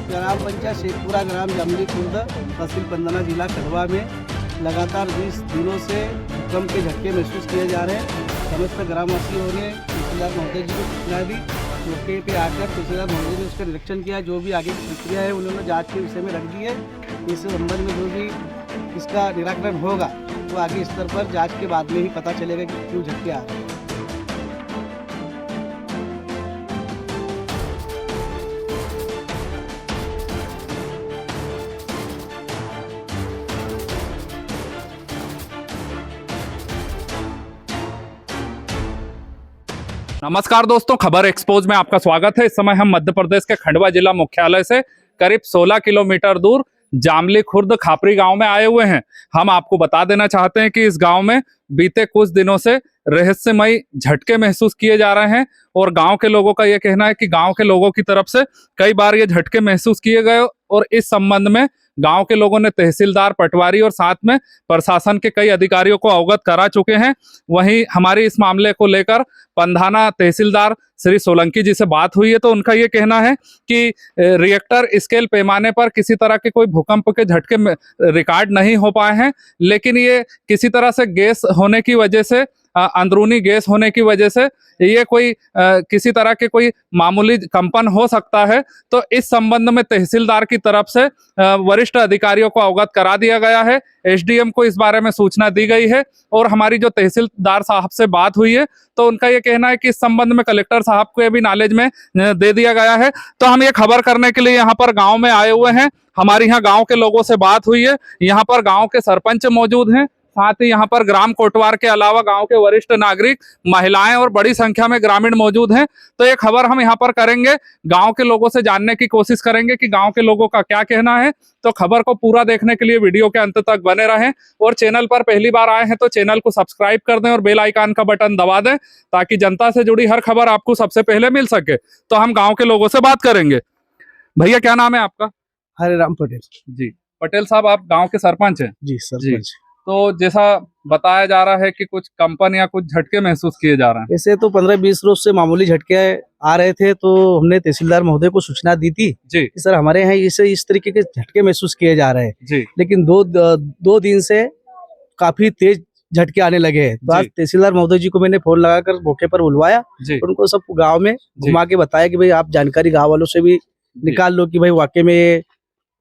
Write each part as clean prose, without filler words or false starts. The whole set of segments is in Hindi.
ग्राम पंचायत शेखपुरा ग्राम जामली खुर्द तहसील पंदना जिला खंडवा में लगातार 20 दिनों से भूकंप के झटके महसूस किए जा रहे हैं। समस्त ग्रामवासियों ने तहसीलदार महोदय जी को सूचना दी। मौके पे आकर तहसीलदार महोदय ने उसका निरीक्षण किया। जो भी आगे की प्रक्रिया है उन्होंने जाँच के विषय में रख दी है। इस संबंध में जो भी इसका निराकरण होगा तो आगे स्तर पर जाँच के बाद में ही पता चलेगा कि क्यों झटके आ रहे हैं। नमस्कार दोस्तों, खबर एक्सपोज में आपका स्वागत है। इस समय हम मध्य प्रदेश के खंडवा जिला मुख्यालय से करीब 16 किलोमीटर दूर जामली खुर्द खापरी गांव में आए हुए हैं। हम आपको बता देना चाहते हैं कि इस गांव में बीते कुछ दिनों से रहस्यमयी झटके महसूस किए जा रहे हैं और गांव के लोगों का यह कहना है कि गांव के लोगों की तरफ से कई बार ये झटके महसूस किए गए और इस संबंध में गांव के लोगों ने तहसीलदार, पटवारी और साथ में प्रशासन के कई अधिकारियों को अवगत करा चुके हैं। वहीं हमारी इस मामले को लेकर पंधाना तहसीलदार श्री सोलंकी जी से बात हुई है तो उनका ये कहना है कि रिएक्टर स्केल पैमाने पर किसी तरह के कोई भूकंप के झटके रिकॉर्ड नहीं हो पाए हैं, लेकिन ये किसी तरह से गैस होने की वजह से, अंदरूनी गैस होने की वजह से ये कोई किसी तरह के कोई मामूली कंपन हो सकता है। तो इस संबंध में तहसीलदार की तरफ से वरिष्ठ अधिकारियों को अवगत करा दिया गया है। एसडीएम को इस बारे में सूचना दी गई है और हमारी जो तहसीलदार साहब से बात हुई है तो उनका ये कहना है कि इस संबंध में कलेक्टर साहब को भी नॉलेज में दे दिया गया है। तो हम ये खबर करने के लिए यहाँ पर गाँव में आए हुए हैं। हमारी यहाँ गाँव के लोगों से बात हुई है। यहाँ पर गाँव के सरपंच मौजूद हैं, साथ ही यहाँ पर ग्राम कोटवार के अलावा गांव के वरिष्ठ नागरिक, महिलाएं और बड़ी संख्या में ग्रामीण मौजूद हैं। तो ये खबर हम यहाँ पर करेंगे, गांव के लोगों से जानने की कोशिश करेंगे कि गांव के लोगों का क्या कहना है। तो खबर को पूरा देखने के लिए वीडियो के अंत तक बने रहें और चैनल पर पहली बार आए हैं तो चैनल को सब्सक्राइब कर दें और बेल आइकन का बटन दबा दें ताकि जनता से जुड़ी हर खबर आपको सबसे पहले मिल सके। तो हम गाँव के लोगों से बात करेंगे। भैया, क्या नाम है आपका? हरे राम पटेल जी। पटेल साहब, आप गाँव के सरपंच हैं? जी सरपंच। तो जैसा बताया जा रहा है कि कुछ कंपन या कुछ झटके महसूस किए जा रहे हैं। ऐसे तो 15-20 रोज से मामूली झटके आ रहे थे तो हमने तहसीलदार महोदय को सूचना दी थी जी कि सर हमारे यहाँ इस तरीके के झटके महसूस किए जा रहे हैं जी। लेकिन दो दिन से काफी तेज झटके आने लगे हैं। तो आज तहसीलदार महोदय जी को मैंने फोन लगाकर मौके पर बुलवाया, उनको सब गाँव में घुमा के बताया कि भाई आप जानकारी गाँव वालों से भी निकाल लो कि भाई वाकई में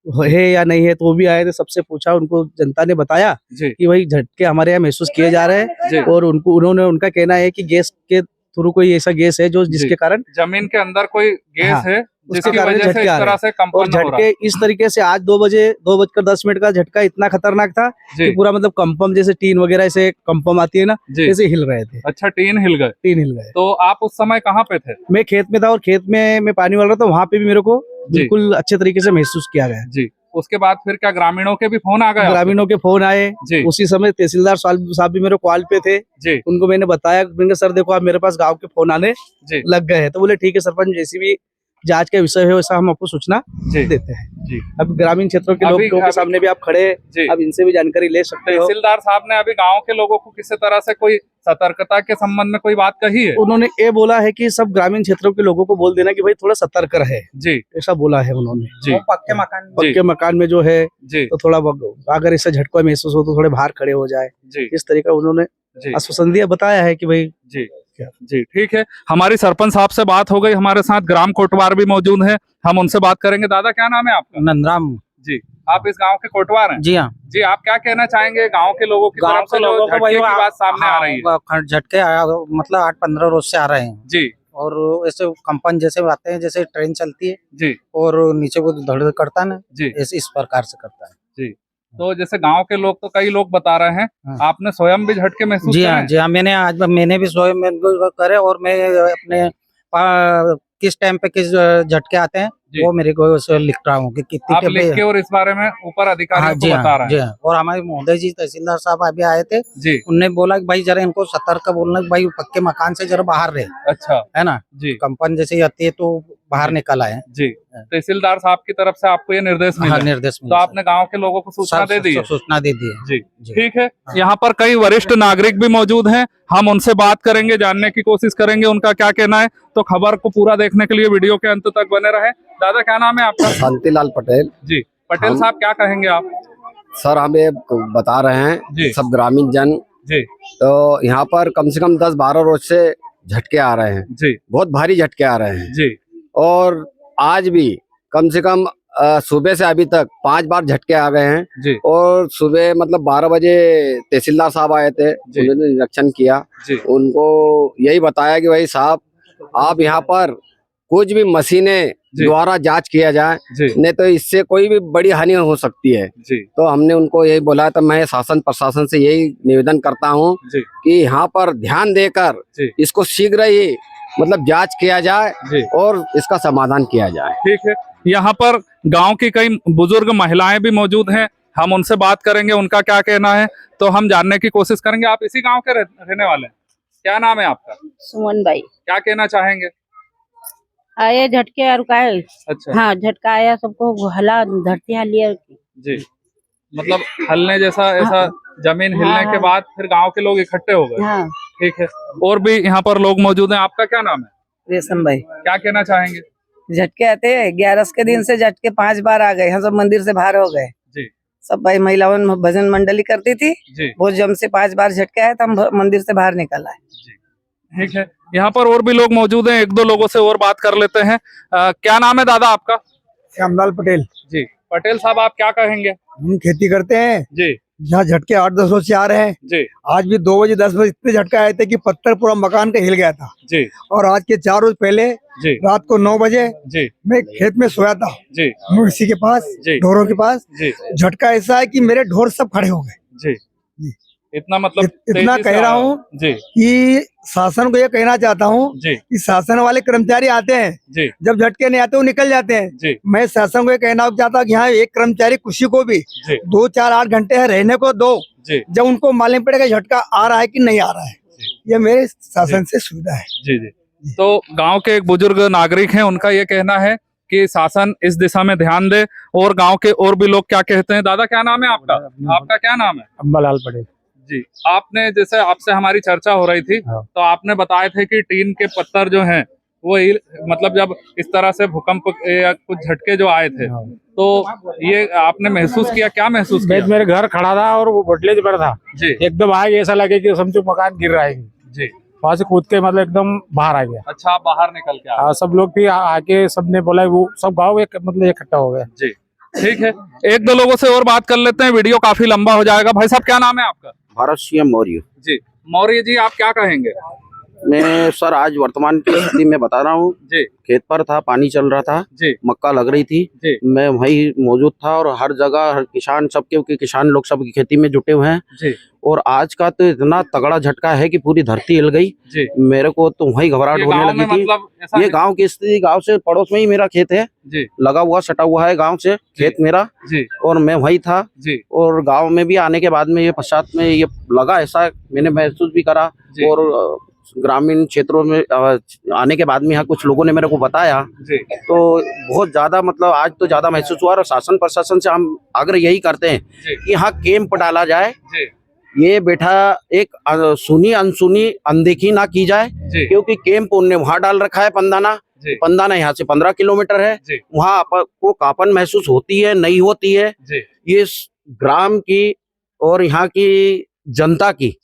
है या नहीं है। तो वो भी आए थे, सबसे पूछा, उनको जनता ने बताया कि भाई झटके हमारे यहाँ महसूस किए जा रहे हैं और उनका कहना है कि गैस के थ्रू कोई ऐसा गैस है जो जिसके कारण जमीन के अंदर कोई गैस है जिसके कारण झटके आ रहे हैं। और झटके इस तरीके से आज 2:10 का झटका इतना खतरनाक था कि पूरा मतलब कंपन, जैसे टीन वगैरह ऐसे कंपन आती है ना, जैसे हिल रहे थे। अच्छा, टीन हिल गए। तो आप उस समय कहाँ पे थे? मैं खेत में था और खेत में मैं पानी डाल रहा था। वहाँ पे भी मेरे को बिल्कुल अच्छे तरीके से महसूस किया गया जी। उसके बाद फिर क्या ग्रामीणों के भी फोन आ गए? ग्रामीणों के फोन आए उसी समय। तहसीलदार साहब भी मेरे कॉल पे थे जी। उनको मैंने बताया, मैंने सर देखो आप मेरे पास गांव के फोन आने लग गए हैं। तो बोले ठीक है सरपंच, जैसी भी जांच का विषय है वैसा हम आपको सूचना देते हैं जी। अब ग्रामीण क्षेत्रों के लोगों के सामने भी आप खड़े, अब इनसे भी जानकारी ले सकते हो। तहसीलदार साहब ने अभी गाँव के लोगों को किसी तरह से कोई सतर्कता के संबंध में कोई बात कही है? उन्होंने ये बोला है कि सब ग्रामीण क्षेत्रों के लोगों को बोल देना कि भाई थोड़ा सतर्क रहे जी, ऐसा बोला है उन्होंने जी। पक्के मकान में जो है तो थोड़ा अगर इससे झटका महसूस हो तो थोड़े बाहर खड़े हो जाए, इस तरीका उन्होंने आश्वासन दिया, बताया है कि भाई जी जी। ठीक है, हमारी सरपंच साहब से बात हो गई। हमारे साथ ग्राम कोटवार भी मौजूद है, हम उनसे बात करेंगे। दादा, क्या नाम है आपका? नंदराम जी। आप इस गांव के कोटवार हैं? जी हाँ जी। आप क्या कहना चाहेंगे गांव के लोगों की तरफ से जो झटके की बात सामने आ रही है? झटके मतलब 8-15 रोज से आ रहे हैं जी। और ऐसे कंपन जैसे आते हैं, जैसे ट्रेन चलती है जी और नीचे को धड़ करता है ना जी, इस प्रकार से करता है जी। तो जैसे गांव के लोग, तो कई लोग बता रहे हैं, आपने स्वयं भी झटके महसूस जी हाँ जी हाँ। मैंने भी स्वयं करे और मैं अपने किस टाइम पे किस झटके आते हैं वो मेरे को लिख रहा हूँ कि आप लिख के और इस बारे में ऊपर अधिकारियों को बता रहे हैं। और हमारे महोदय जी तहसीलदार साहब अभी आए थे जी। उनने बोला कि भाई जरा इनको सतर्क बोलना कि भाई पक्के मकान से जरा बाहर रहे। अच्छा, है ना जी। कंपन जैसे आती है तो बाहर निकल आए जी। तहसीलदार साहब की तरफ से आपको ये निर्देश मिला? निर्देश तो आपने गांव के लोगों को सूचना दे दी? सूचना दे दी जी। ठीक है, यहाँ पर कई वरिष्ठ नागरिक भी मौजूद हैं, हम उनसे बात करेंगे, जानने की कोशिश करेंगे उनका क्या कहना है। तो खबर को पूरा देखने के लिए वीडियो के अंत तक बने रहे। दादा क्या नाम है आपका? शांतिलाल पटेल। जी पटेल साहब क्या कहेंगे आप? सर हम ये बता रहे जी। हैं सब ग्रामीण जन, जी तो यहाँ पर कम से कम 10-12 रोज से झटके आ रहे हैं, जी बहुत भारी झटके आ रहे हैं। जी और आज भी कम से कम सुबह से अभी तक 5 बार झटके आ गए हैं। जी और सुबह मतलब 12 बजे तहसीलदार साहब आए थे, जी। उन्होंने निरीक्षण किया। जी उनको यही बताया कि भाई साहब आप यहाँ पर कुछ भी मशीनें जी। द्वारा जांच किया जाए, जी नहीं तो इससे कोई भी बड़ी हानि हो सकती है। जी तो हमने उनको यही बोला, तो मैं शासन प्रशासन से यही निवेदन करता हूँ जी कि यहाँ पर ध्यान देकर जी इसको शीघ्र ही मतलब जांच किया जाए जी और इसका समाधान किया जाए। ठीक है। यहाँ पर गांव की कई बुजुर्ग महिलाएं भी मौजूद हैं, हम उनसे बात करेंगे उनका क्या कहना है, तो हम जानने की कोशिश करेंगे। आप इसी गांव के रहने वाले हैं, क्या नाम है आपका? सुमन भाई। क्या कहना चाहेंगे? आए झटके और का है? अच्छा हाँ झटका आया, सबको हला, धरती हलिया। जी, मतलब हलने जैसा ऐसा जमीन हिलने हाँ, के हाँ। बाद फिर गांव के लोग इकट्ठे हो गए। हाँ ठीक है, और भी यहाँ पर लोग मौजूद हैं। आपका क्या नाम है? रेशम भाई। क्या कहना चाहेंगे? झटके आते हैं 11 के दिन से झटके 5 बार आ गए। हम सब मंदिर से बाहर हो गए। जी सब भाई महिलाओं भजन मंडली करती थी, जी वो जम से 5 बार झटके आए तो हम मंदिर से बाहर निकल आए। जी ठीक है। यहाँ पर और भी लोग मौजूद हैं, एक दो लोगों से और बात कर लेते हैं। क्या नाम है दादा आपका? श्यामलाल पटेल। जी पटेल साहब आप क्या कहेंगे? हम खेती करते हैं, जी यहाँ झटके 8-10 रोज से आ रहे हैं। जी आज भी 2 बजे 10 बजे इतने झटके आए थे कि पत्थर पूरा मकान का हिल गया था। जी और आज के 4 रोज पहले जी रात को 9 बजे जी मैं खेत में सोया था, जी मुर्सी के पास, जी। ढोरों के पास। जी झटका ऐसा है कि मेरे ढोर सब खड़े हो गए। जी जी। इतना मतलब इतना तेजी से कह रहा आया। हूँ जी कि शासन को ये कहना चाहता हूँ जी कि शासन वाले कर्मचारी आते हैं, जी जब झटके नहीं आते वो निकल जाते हैं। जी मैं शासन को ये कहना चाहता हूँ कि यहाँ एक कर्मचारी किसी को भी जी 2-4-8 घंटे है रहने को दो, जी जब उनको मालूम पड़ेगा झटका आ रहा है कि नहीं आ रहा है। ये मेरे शासन से सुविधा है। जी जी। तो गांव के एक बुजुर्ग नागरिक हैं, उनका ये कहना है कि शासन इस दिशा में ध्यान दे। और गांव के और भी लोग क्या कहते हैं? दादा क्या नाम है आपका? आपका क्या नाम है? अम्बालाल पटेल। जी, आपने जैसे आपसे हमारी चर्चा हो रही थी, हाँ। तो आपने बताए थे कि टीन के पत्थर जो हैं वो मतलब जब इस तरह से भूकंप या कुछ झटके जो आए थे, तो ये आपने महसूस किया, क्या महसूस किया? मेरे घर खड़ा था और वो बोटलेज पर था, जी एकदम आगे ऐसा लगे कि समझो मकान गिर रहा है। जी। वहां से कूद के मतलब एकदम बाहर आ गया। अच्छा, आप बाहर निकल के आए। सब लोग भी आके सबने बोला, वो सब गाँव मतलब इकट्ठा हो गया। जी ठीक है, एक दो लोगों से और बात कर लेते हैं, वीडियो काफी लंबा हो जाएगा। भाई साहब क्या नाम है आपका? भारत सिंह मौर्य। जी मौर्य जी, आप क्या कहेंगे? मैं सर आज वर्तमान की स्थिति में बता रहा हूँ। जी खेत पर था, पानी चल रहा था, जी मक्का लग रही थी, जी मैं वहीं मौजूद था और हर जगह हर किसान सबके किसान लोग सब खेती में जुटे हुए हैं। जी और आज का तो इतना तगड़ा झटका है कि पूरी धरती हिल गई। जी। मेरे को तो वहीं घबराहट ये होने गाँव लगी में थी। मतलब ऐसा ये है? गांव की स्थिति, गांव से पड़ोस में ही मेरा खेत है, जी लगा हुआ सटा हुआ है गांव से खेत मेरा, जी और मैं वहीं था। जी और गांव में भी आने के बाद में ये पश्चात में ये लगा, ऐसा मैंने महसूस भी करा। जी। और ग्रामीण क्षेत्रों में आने के बाद में यहाँ कुछ लोगों ने मेरे को बताया, जी तो बहुत ज्यादा मतलब आज तो ज्यादा महसूस हुआ। और शासन प्रशासन से हम आग्रह यही करते हैं जी कि यहाँ कैंप डाला जाए। जी ये बेटा एक सुनी अनसुनी अनदेखी ना की जाए, जी क्योंकि कैंप उनने वहाँ डाल रखा है पंदाना। जी पंदाना यहाँ से 15 किलोमीटर है। जी वहाँ आपको कापन महसूस होती है, नहीं होती है। जी ये ग्राम की और यहाँ की जनता की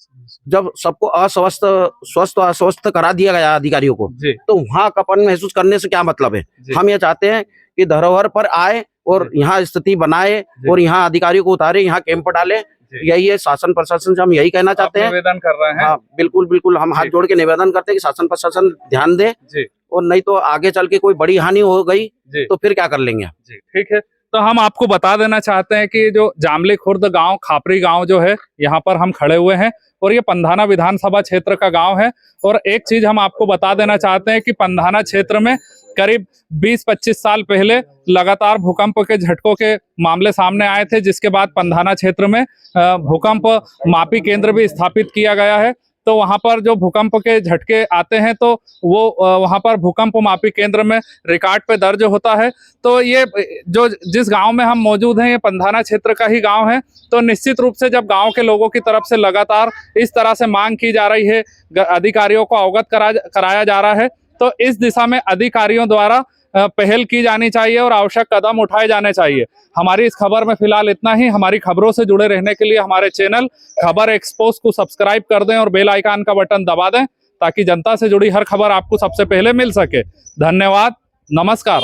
जब सबको अस्वस्थ करा दिया गया अधिकारियों को, जी तो वहाँ कपन महसूस करने से क्या मतलब है? जी। हम ये चाहते हैं कि धरोहर पर आए और यहाँ स्थिति बनाए और यहाँ अधिकारियों को उतारे, यहाँ कैंप डाले। यही है, शासन प्रशासन से हम यही कहना चाहते हैं। निवेदन कर रहे हैं। हाँ बिल्कुल बिल्कुल, हम हाथ जोड़ के निवेदन करते हैं कि शासन प्रशासन ध्यान दे। जी और नहीं तो आगे चल के कोई बड़ी हानि हो गई जी तो फिर क्या कर लेंगे? जी ठीक है। तो हम आपको बता देना चाहते हैं कि जो जामली खुर्द गांव, खापरी गांव जो है, यहाँ पर हम खड़े हुए हैं और ये पंधाना विधानसभा क्षेत्र का गांव है। और एक चीज हम आपको बता देना चाहते हैं कि पंधाना क्षेत्र में करीब 20-25 साल पहले लगातार भूकंप के झटकों के मामले सामने आए थे, जिसके बाद पंधाना क्षेत्र में भूकंप मापी केंद्र भी स्थापित किया गया है। तो वहां पर जो भूकंप के झटके आते हैं तो वो वहां पर भूकंप मापी केंद्र में रिकॉर्ड पे दर्ज होता है। तो ये जो जिस गांव में हम मौजूद हैं, ये पंधाना क्षेत्र का ही गांव है। तो निश्चित रूप से जब गांव के लोगों की तरफ से लगातार इस तरह से मांग की जा रही है, अधिकारियों को अवगत कराया जा रहा है, तो इस दिशा में अधिकारियों द्वारा पहल की जानी चाहिए और आवश्यक कदम उठाए जाने चाहिए। हमारी इस खबर में फिलहाल इतना ही। हमारी खबरों से जुड़े रहने के लिए हमारे चैनल खबर एक्सपोज को सब्सक्राइब कर दें और बेल आइकन का बटन दबा दें, ताकि जनता से जुड़ी हर खबर आपको सबसे पहले मिल सके। धन्यवाद, नमस्कार।